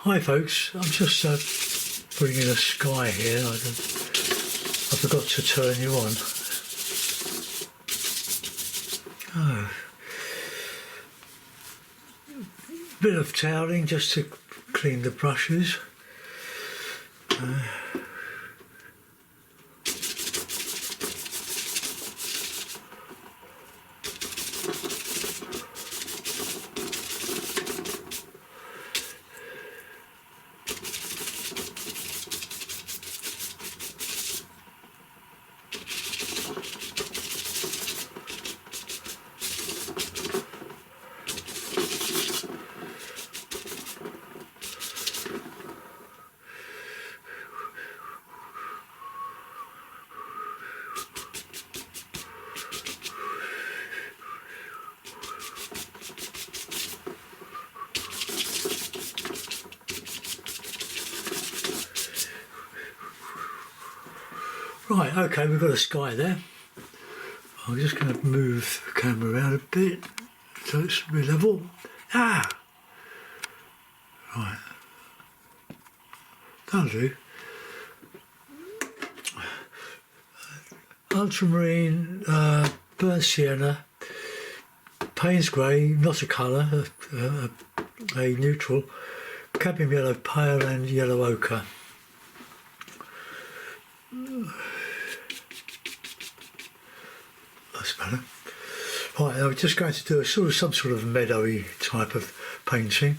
Hi folks, I'm just putting in a sky here. I forgot to turn you on. Oh. Bit of toweling just to clean the brushes. Right, okay, we've got a sky there. I'm just going to move the camera around a bit so it's level. Ah! Right. That'll do. Ultramarine, burnt sienna, Payne's grey, not a colour, a neutral, cadmium yellow pale and yellow ochre. That's better. Right, I'm just going to do some sort of meadowy type of painting.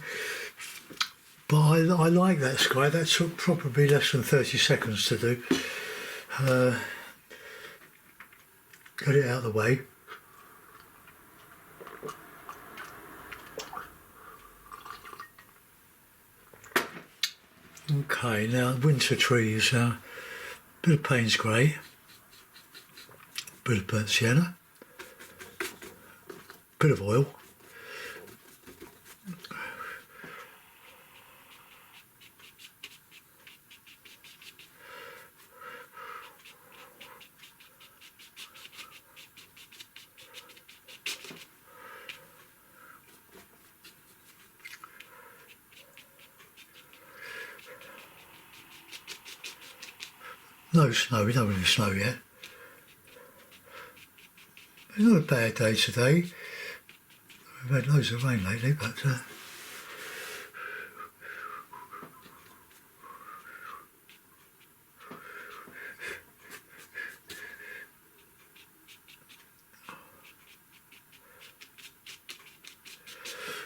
But I like that sky. That took probably less than 30 seconds to do. Get it out of the way. Okay, now winter trees. Bit of Payne's grey, bit of burnt sienna, bit of oil. No snow, we don't really snow yet. It's not a bad day today. We've had loads of rain lately, but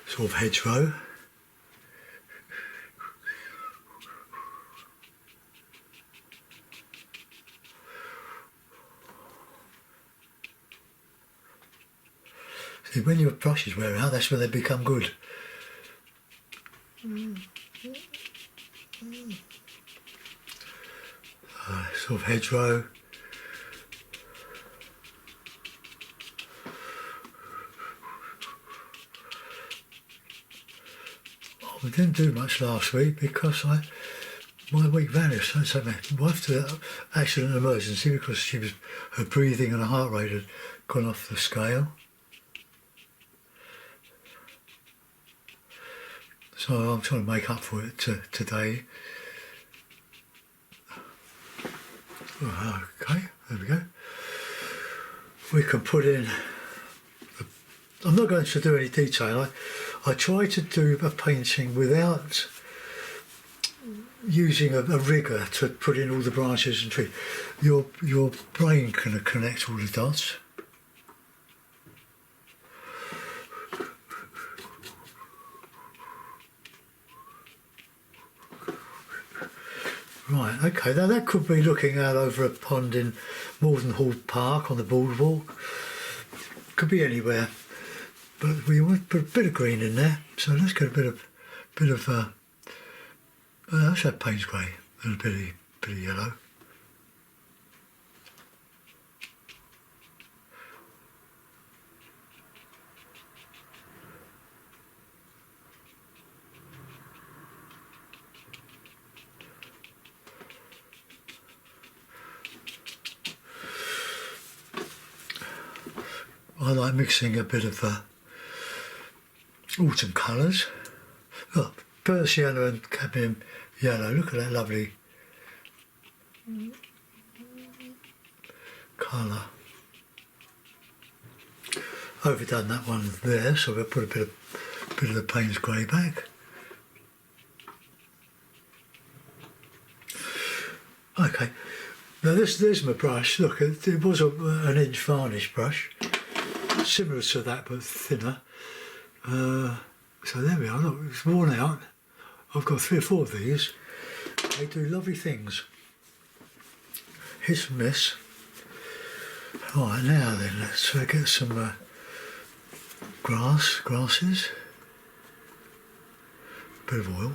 sort of hedgerow. See, when your brushes wear out, that's when they become good. Sort of hedgerow. Oh, we didn't do much last week because my week vanished. So my wife had an accident emergency because her breathing and her heart rate had gone off the scale. So I'm trying to make up for it today. Okay, there we go. We can put in, I'm not going to do any detail. I try to do a painting without using a rigger to put in all the branches and trees. Your brain can connect all the dots. Right, okay, now that could be looking out over a pond in Hall Park on the boardwalk. Could be anywhere, but we want to put a bit of green in there, so let's get a bit of let's have Payne's grey and a bit of yellow. I like mixing a bit of autumn colours. Oh, Persienna and cadmium yellow. Look at that lovely colour. Overdone that one there, so we'll put a bit of the Payne's grey back. Okay, now there's my brush. Look, it was an inch varnish brush, similar to that but thinner. So there we are. Look, it's worn out. I've got 3 or 4 of these. They do lovely things. Hit and miss. Right, now then, let's get some grasses. Bit of oil.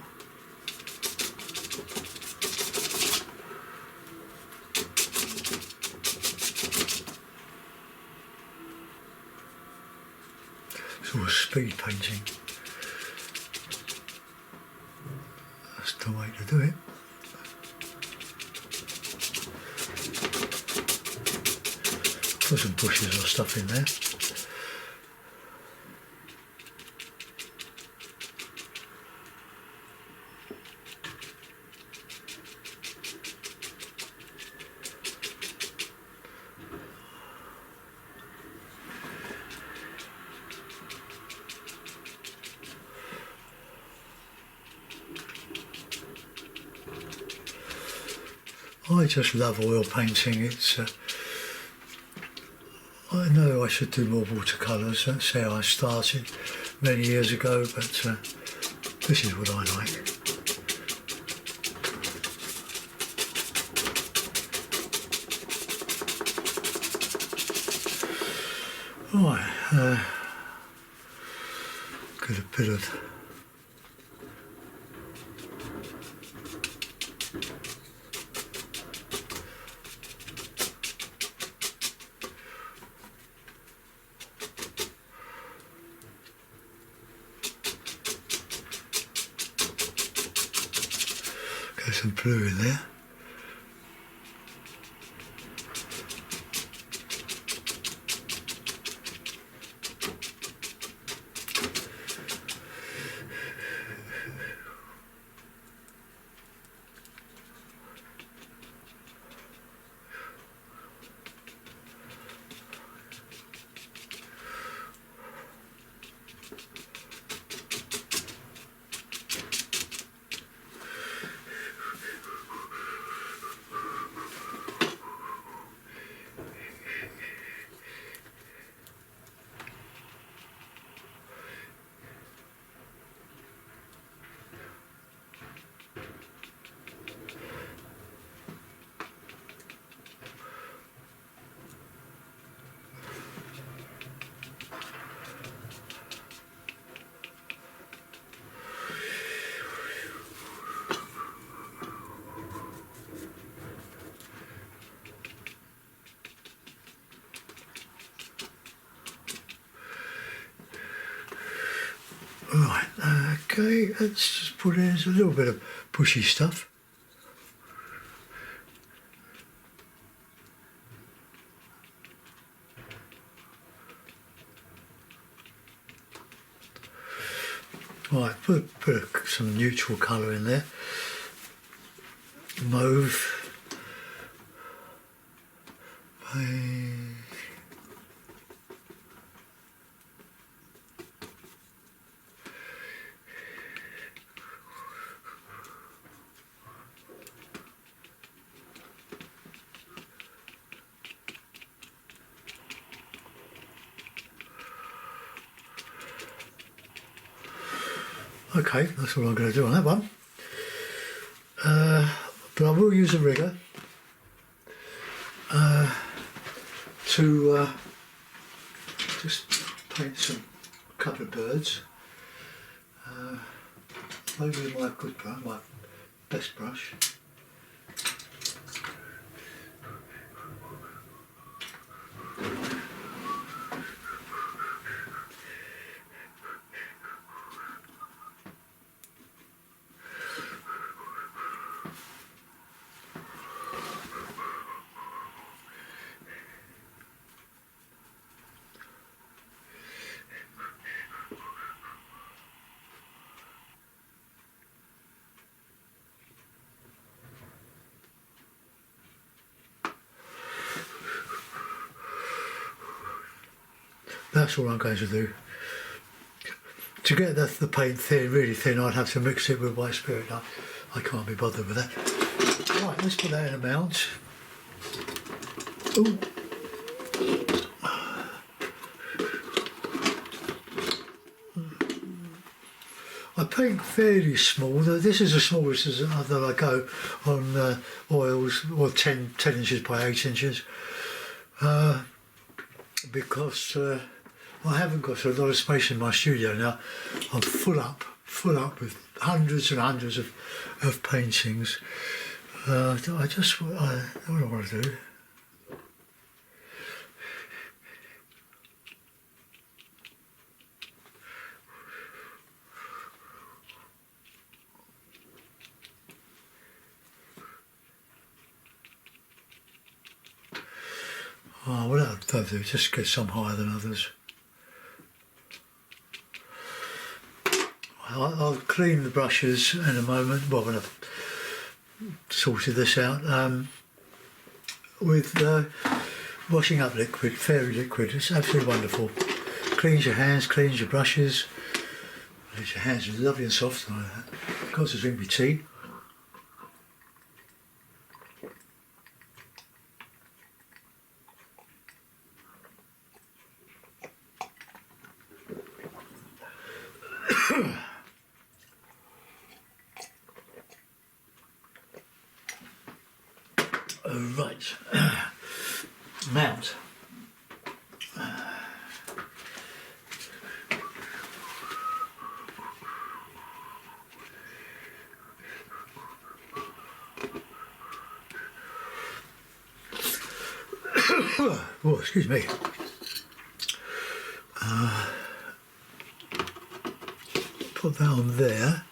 It's all speed painting. That's the way to do it. Put some bushes or stuff in there. I just love oil painting. It's I know I should do more watercolours. That's how I started many years ago, but this is what I like. Right, get a bit of some blue in there. Right, okay, let's just put in a little bit of bushy stuff. Right, put some neutral colour in there. Mauve. Okay, that's what I'm going to do on that one. But I will use a rigger to just paint a couple of birds. Maybe my good brush, my best brush. That's all I'm going to do. To get the paint thin, really thin, I'd have to mix it with white spirit. I can't be bothered with that. Right, let's put that in a mount. Ooh. I paint fairly small. This is the smallest that I go on oils, or 10 inches by 8 inches, because I haven't got a lot of space in my studio now. I'm full up with hundreds and hundreds of paintings. What do I want to do? Oh, well, that'll do, just get some higher than others. I'll clean the brushes in a moment, well, when I've sorted this out, with washing up liquid, fairy liquid. It's absolutely wonderful. Cleans your hands, cleans your brushes, leaves your hands lovely and soft like that. Of course, I drink my tea. Right, mount. Oh, excuse me. Put that on there.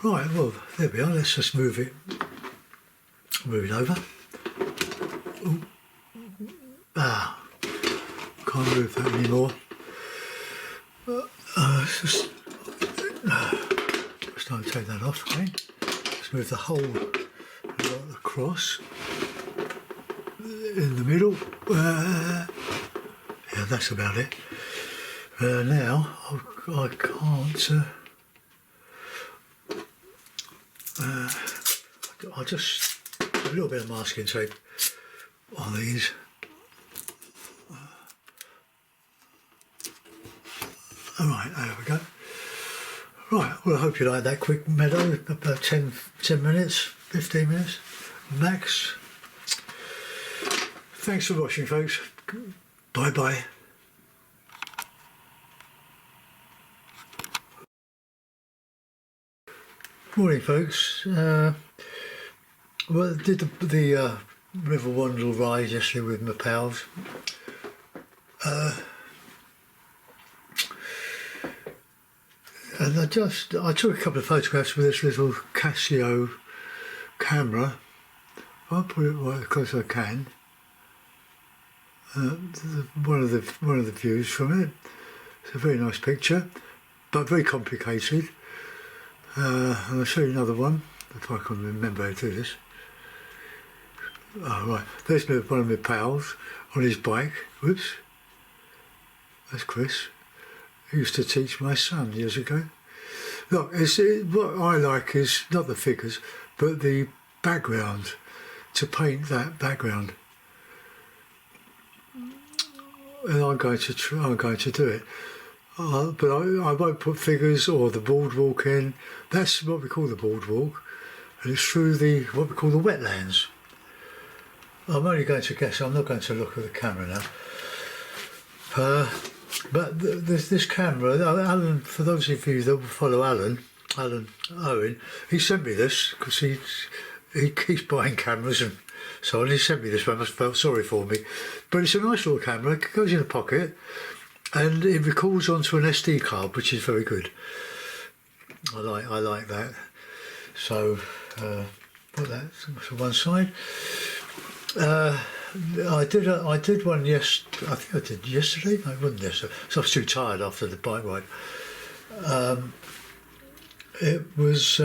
Right, well, there we are. Let's just move it over. Ooh. Can't move that anymore. Just don't take that off again. Let's move the whole lot across in the middle. Yeah, that's about it. Now I can't. I'll just a little bit of masking tape on these. Alright, there we go. Right, well, I hope you like that quick meadow, about 10 minutes, 15 minutes max. Thanks for watching, folks. Bye bye. Morning, folks. Well, I did the River Wandle ride yesterday with my pals. And I took a couple of photographs with this little Casio camera. I'll put it right as close as I can. One of the views from it. It's a very nice picture, but very complicated. And I'll show you another one if I can remember how to do this. Oh, right, there's one of my pals on his bike. Whoops, that's Chris. He used to teach my son years ago. Look, what I like is not the figures, but the background, to paint that background. And I'm going to do it. But I won't put figures or the boardwalk in. That's what we call the boardwalk, and it's through what we call the wetlands. I'm only going to guess. I'm not going to look at the camera now. But this camera, Alan, for those of you that follow Alan Owen, he sent me this because he keeps buying cameras and so on. He sent me this one. I must have felt sorry for me, but it's a nice little camera. It goes in a pocket. And it records onto an SD card, which is very good. I like that. So put that to one side. I did one I think I did yesterday. No, it wasn't yesterday. So I was too tired after the bike ride. It was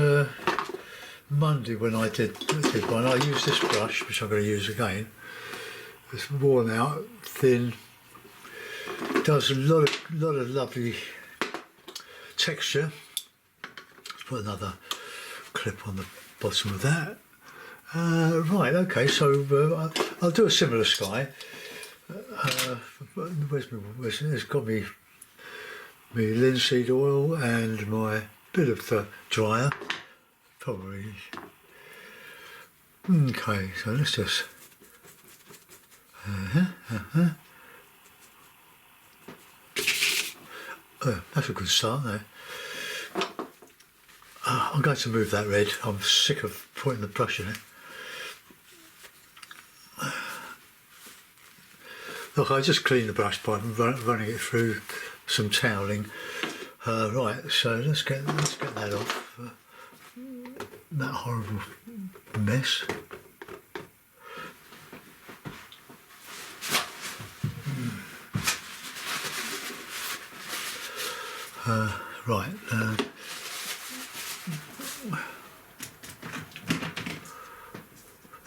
Monday when I did one. I used this brush, which I'm going to use again. It's worn out, thin. Does a lot of lovely texture. Let's put another clip on the bottom of that. Right, okay, so I'll do a similar sky. It's got me linseed oil and my bit of the dryer. Probably. Okay, so let's just. Oh, that's a good start there. I'm going to move that red. I'm sick of putting the brush in it. Look, I just cleaned the brush by running it through some toweling. Right, so let's get that off. That horrible mess. Right.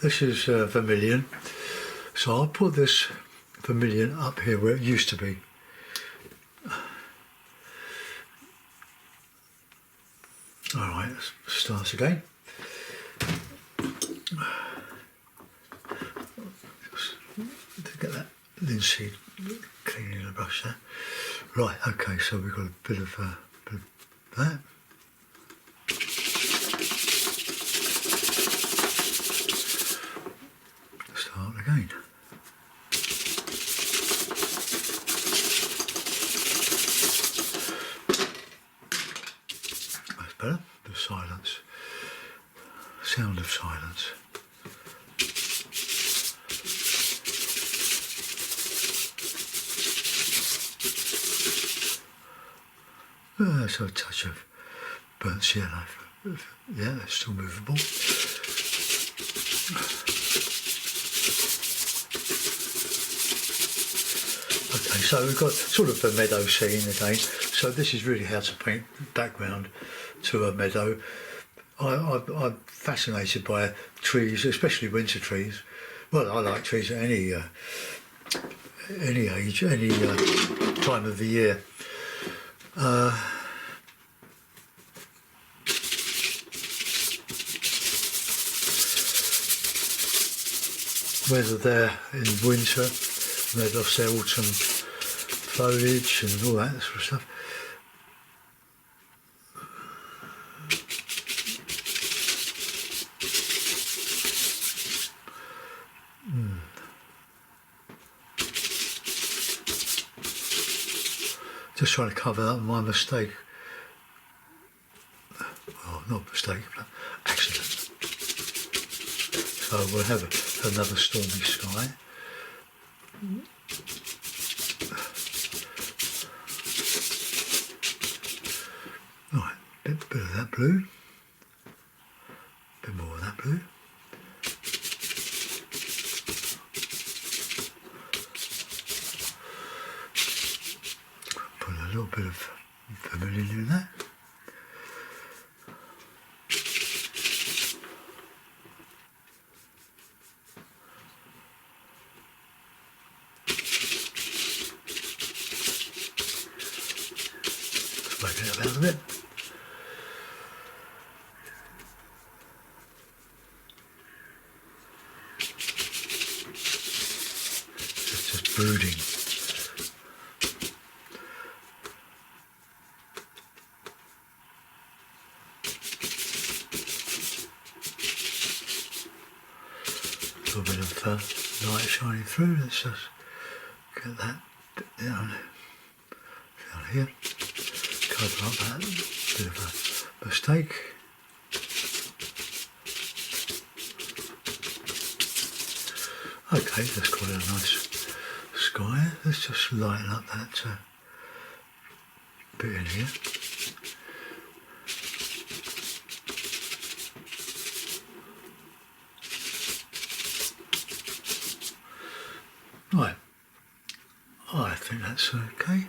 This is vermilion, so I'll put this vermilion up here where it used to be. Alright, let's start again. Just get that linseed cleaning the brush there. Right, okay, so we've got a bit of that. Start again. That's better. The silence. Sound of silence. So a touch of burnt yellow. Yeah, that's still movable. Okay, so we've got sort of a meadow scene again. So this is really how to paint the background to a meadow. I'm fascinated by trees, especially winter trees. Well, I like trees at any age, any time of the year. Whether they're in winter, they've lost their autumn foliage and all that sort of stuff. Just trying to cover up my mistake. Well, not mistake, but accident. So we'll have another stormy sky. Right, bit of that blue. Bit more of that blue. Put a little bit of vermilion in that. Making it about a bit. It's just brooding. A little bit of light shining through. Let's just get that bit down here. Cover up that bit of a mistake. Okay, that's quite a nice sky. Let's just lighten up that bit in here. Right, I think that's okay.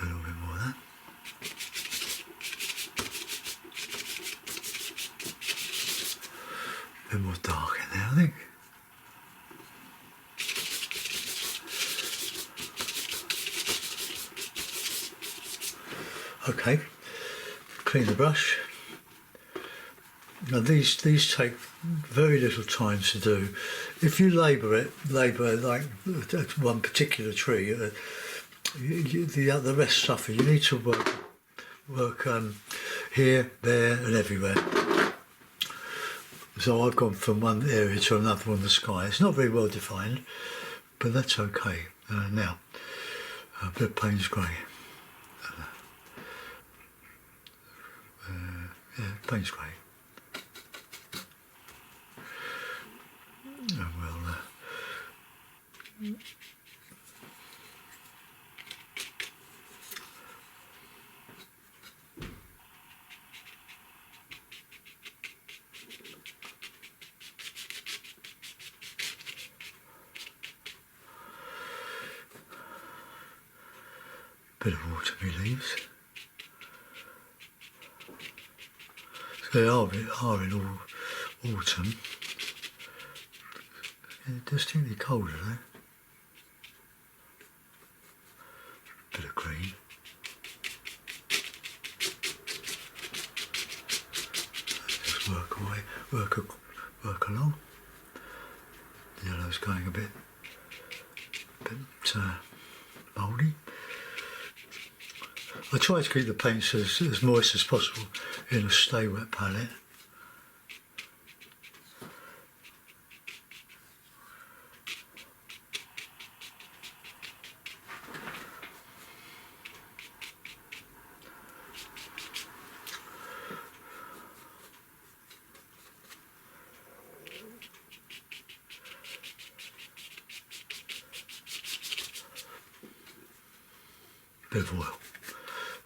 A little bit more of that. A bit more dark in there, I think. Okay, clean the brush. Now these take very little time to do. If you labour like one particular tree, the rest suffer. You need to work here, there, and everywhere. So I've gone from one area to another on the sky. It's not very well defined, but that's okay. Now, a bit of Payne's grey. Yeah, Payne's grey. Oh, well, bit of autumny leaves. So they are in autumn. Yeah, distinctly colder though. Bit of green. Just work away, work along. The yellow's going a bit mouldy. I try to keep the paints as moist as possible in a stay wet palette. Bit of oil,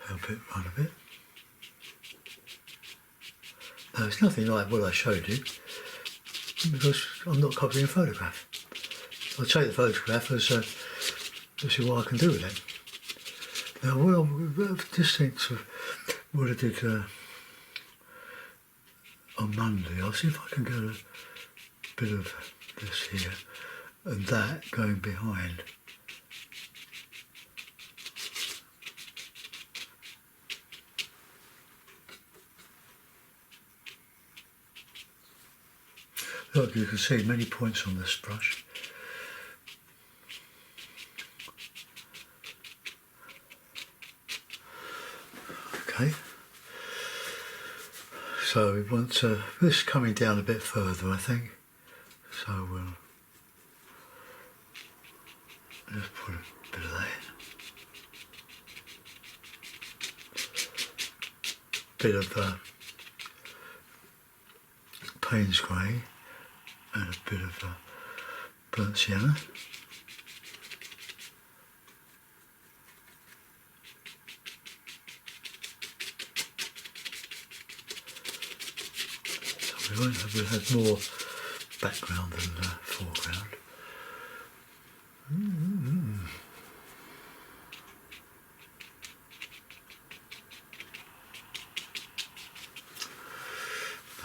help it run a bit. Now it's nothing like what I showed you because I'm not copying a photograph. I'll take the photograph as see what I can do with it. Now what I'm distinct of what I did on Monday, I'll see if I can get a bit of this here and that going behind. Look, you can see many points on this brush. Okay. So we want this coming down a bit further, I think. So we'll just put a bit of that in. Bit of Payne's grey. And a bit of burnt sienna. So we'll have more background than foreground.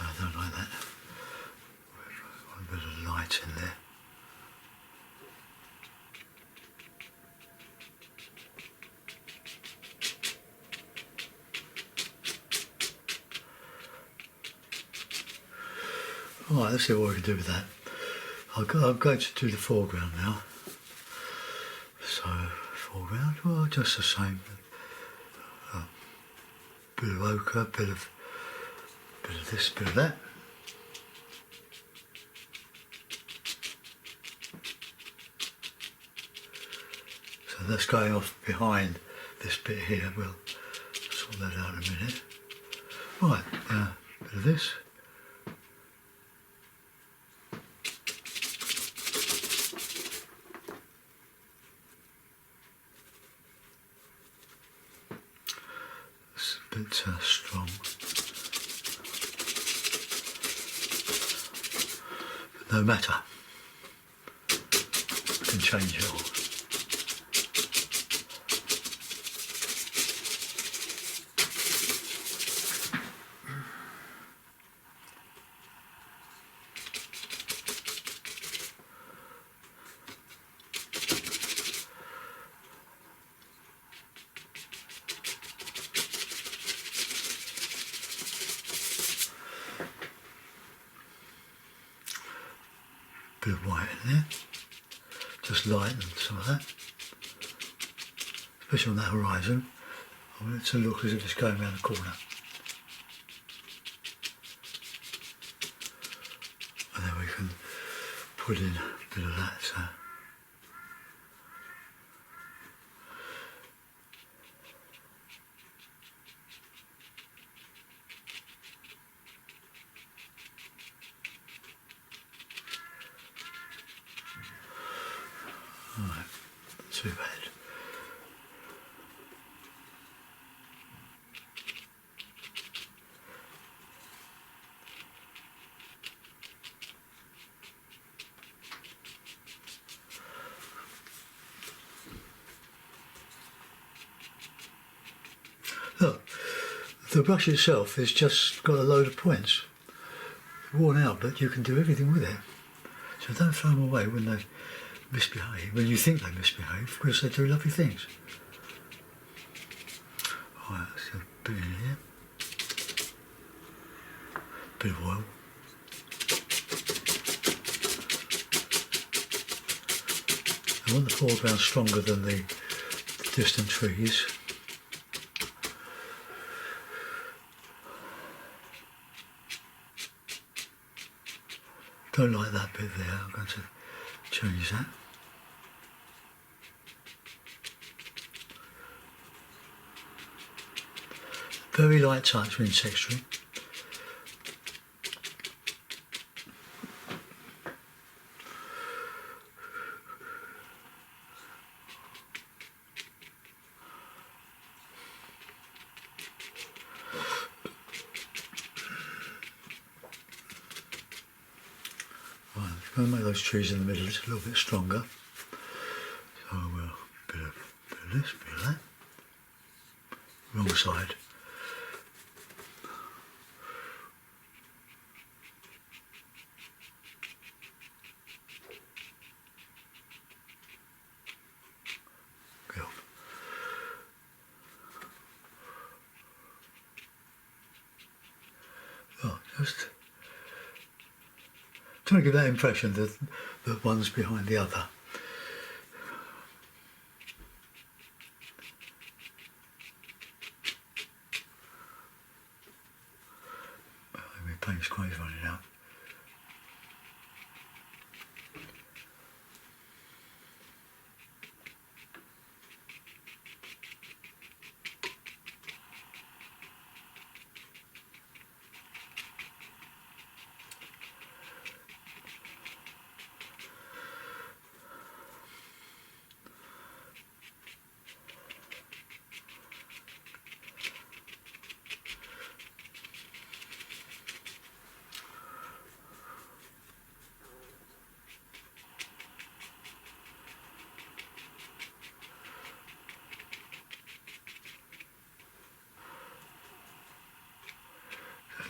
No, I don't like that. A bit of light in there. Alright, let's see what we can do with that. I'm going to do the foreground now. So, foreground, well, just the same. Bit of ochre, bit of this, bit of that. So that's going off behind this bit here. We'll sort that out in a minute. Right, now a bit of this. It's a bit strong. But no matter. I can change it all. Bit of white in there, just lighten some of that, especially on that horizon. I want it to look as if it's going around the corner. And then we can put in a bit of that. So. Right, not too bad. Look, the brush itself has just got a load of points. Worn out, but you can do everything with it. So don't throw them away when they misbehave, when you think they misbehave, because they do lovely things. Alright, let's get a bit in here. Bit of oil. I want the foreground stronger than the distant trees. Don't like that bit there, I'm going to change that. Very light touch with texturing. Right, I'm going to make those trees in the middle just a little bit stronger. So we'll bit of this, bit of that. Wrong side. Good. Oh, just trying to give that impression that one's behind the other. My paint's quite running out.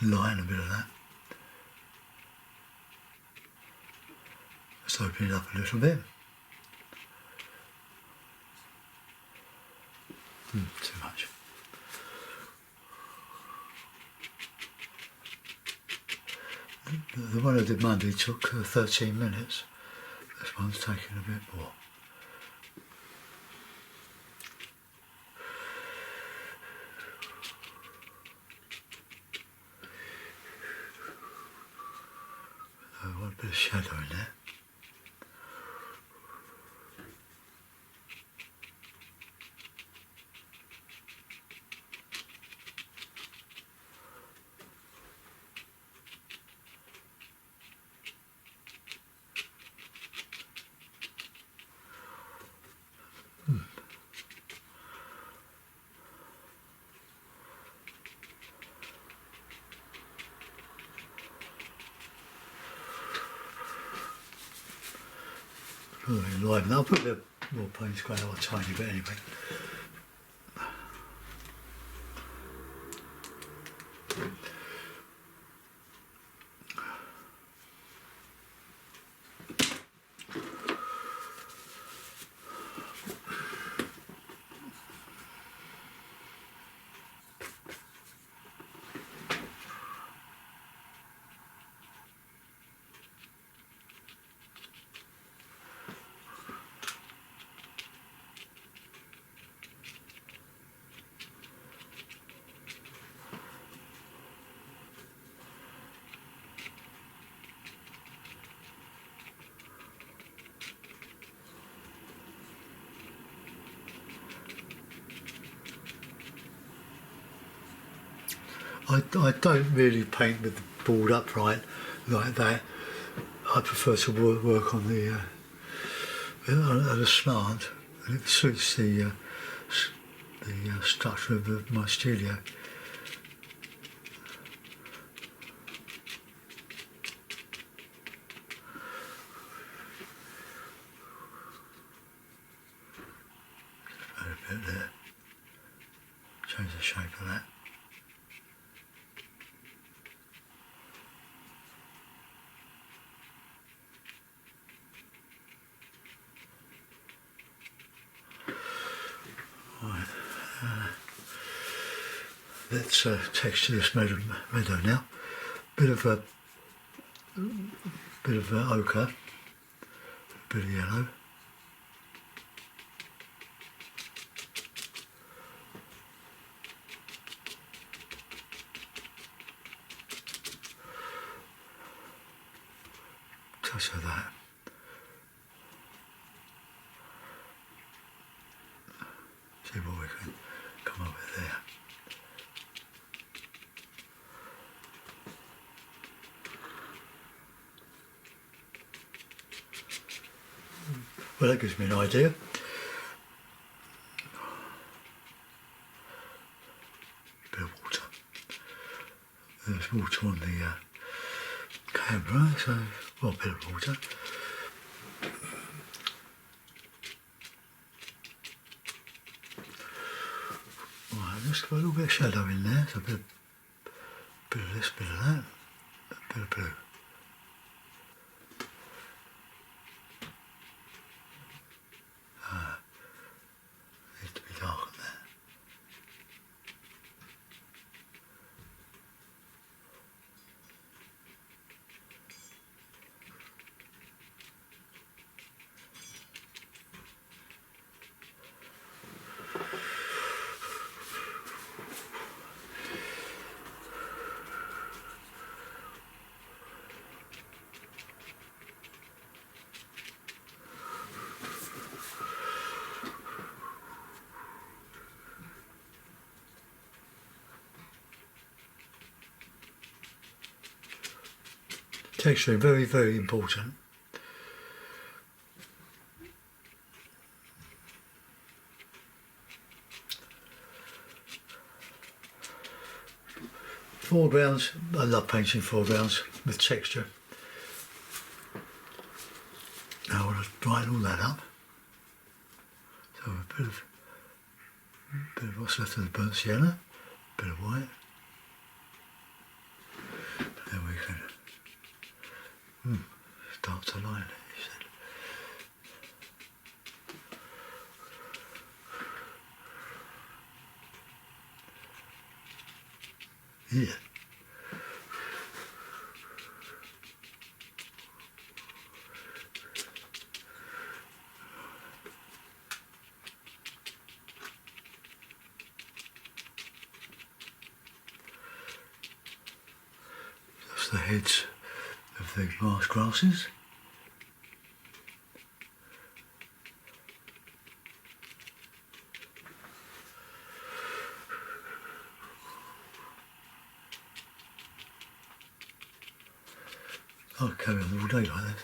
Line a bit of that. Let's open it up a little bit. Too much. The one I did Monday took 13 minutes. This one's taking a bit more. I want a bit of shadow in there. Enliven. I'll put the more paint grey on a tiny bit anyway. I don't really paint with the board upright like that. I prefer to work on the at a slant, and it suits the structure of my studio. Add a bit there. Change the shape of that. Right. Let's texture this meadow now. Bit of ochre, bit of yellow. Touch of that. See what we can come up with there. Well, that gives me an idea. Bit of water. There's water on the camera, so well, a bit of water. Right, just got a little bit of shadow in there, so a bit of this, bit of that, a bit of blue. Needs to be dark on there. Texture, very, very important. Foregrounds, I love painting foregrounds with texture. Now I want to brighten all that up. So a bit of what's left of the burnt sienna, a bit of white. Then we can start to line it, he said. Yeah. That's the heads of the marsh grasses. I'll carry on all day like this.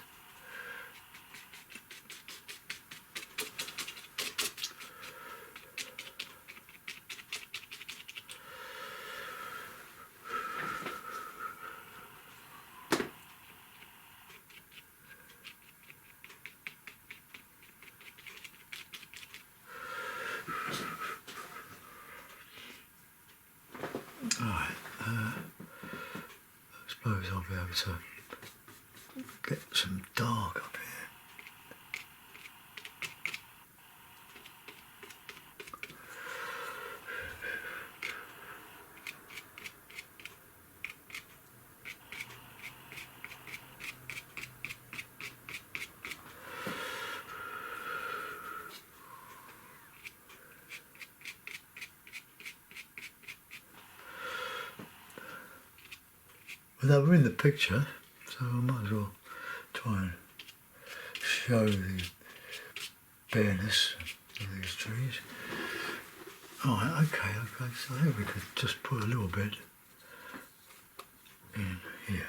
Alright, I suppose I'll be able to get some dark up here. Well, they were in the picture, so I might as well try and show the bareness of these trees. Alright, okay, so I think we could just put a little bit in here.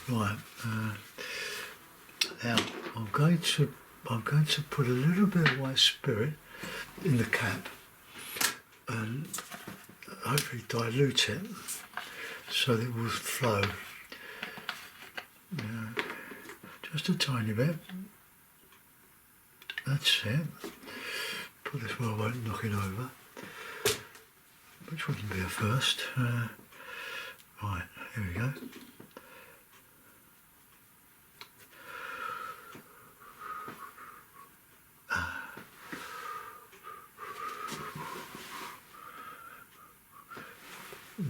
Right, now I'm going to put a little bit of white spirit in the cap and hopefully dilute it so that it will flow. Just a tiny bit. That's it. Put this where I won't knock it over, which wouldn't be a first. Right, here we go.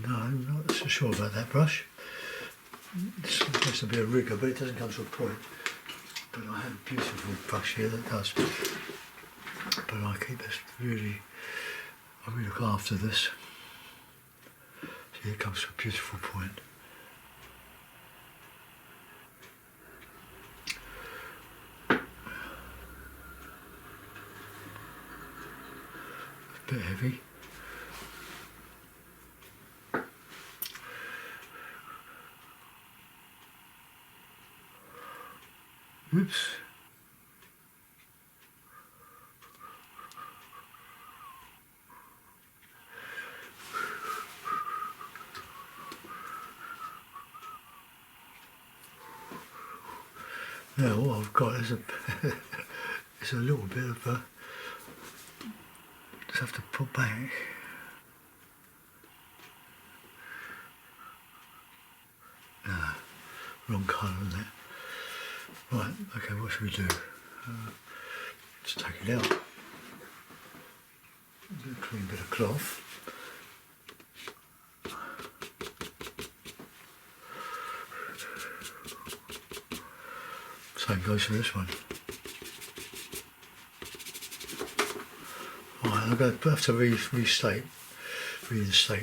No, I'm not so sure about that brush. It's supposed to be a rigger, but it doesn't come to a point. But I have a beautiful brush here that does. But I keep this really, I really look after this. See, it comes to a beautiful point. It's a bit heavy. Oops. Now what I've got is is a little bit of a, just have to put back. Ah, wrong colour in there. Right, okay, what should we do? Let's take it out. A clean bit of cloth. Same goes for this one. Right, I'm going to have to reinstate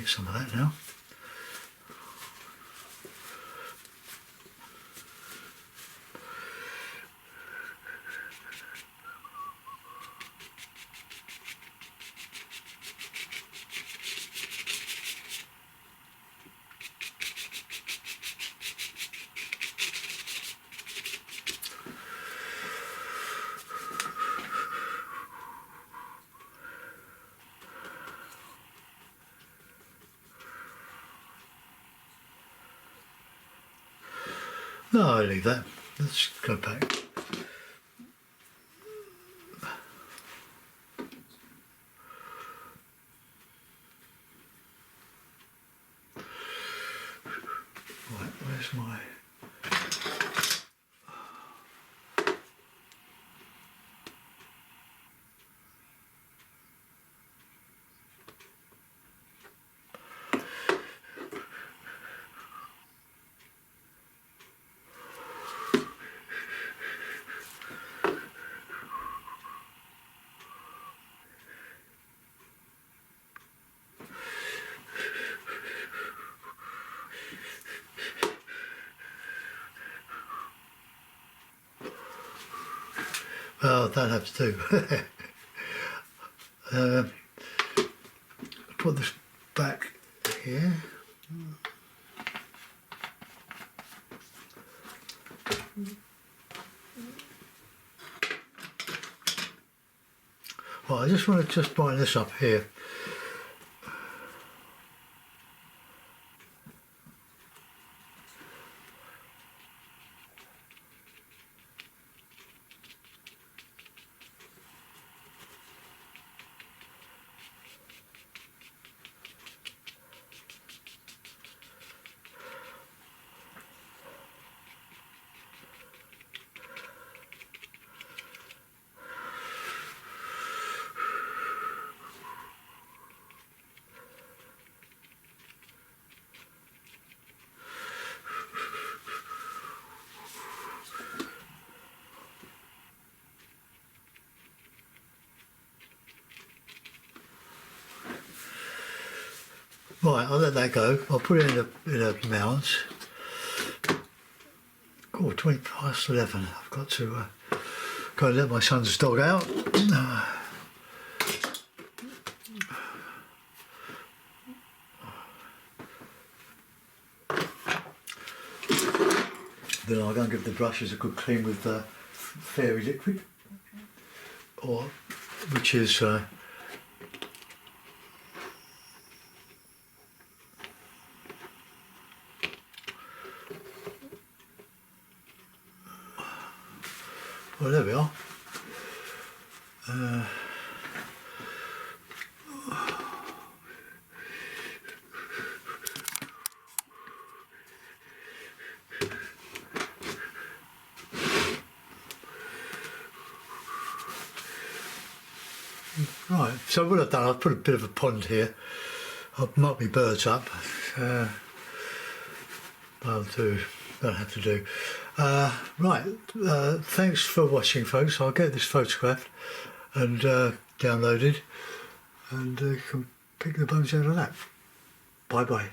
some of that now. No, I'll leave that. Let's go back. Right, where's my... Oh, that'll have to do. Put this back here. Well, I just want to just brighten this up here. Right, I'll let that go. I'll put it in a mount. Oh, 20 past 11. I've got to go and let my son's dog out. Then I'll go and give the brushes a good clean with fairy liquid, or which is well, there we are. Right, so what I've done, I've put a bit of a pond here. I've marked my birds up. I'll do, that'll have to do. Right, thanks for watching, folks. I'll get this photographed and downloaded, and you can pick the bones out of that. Bye bye.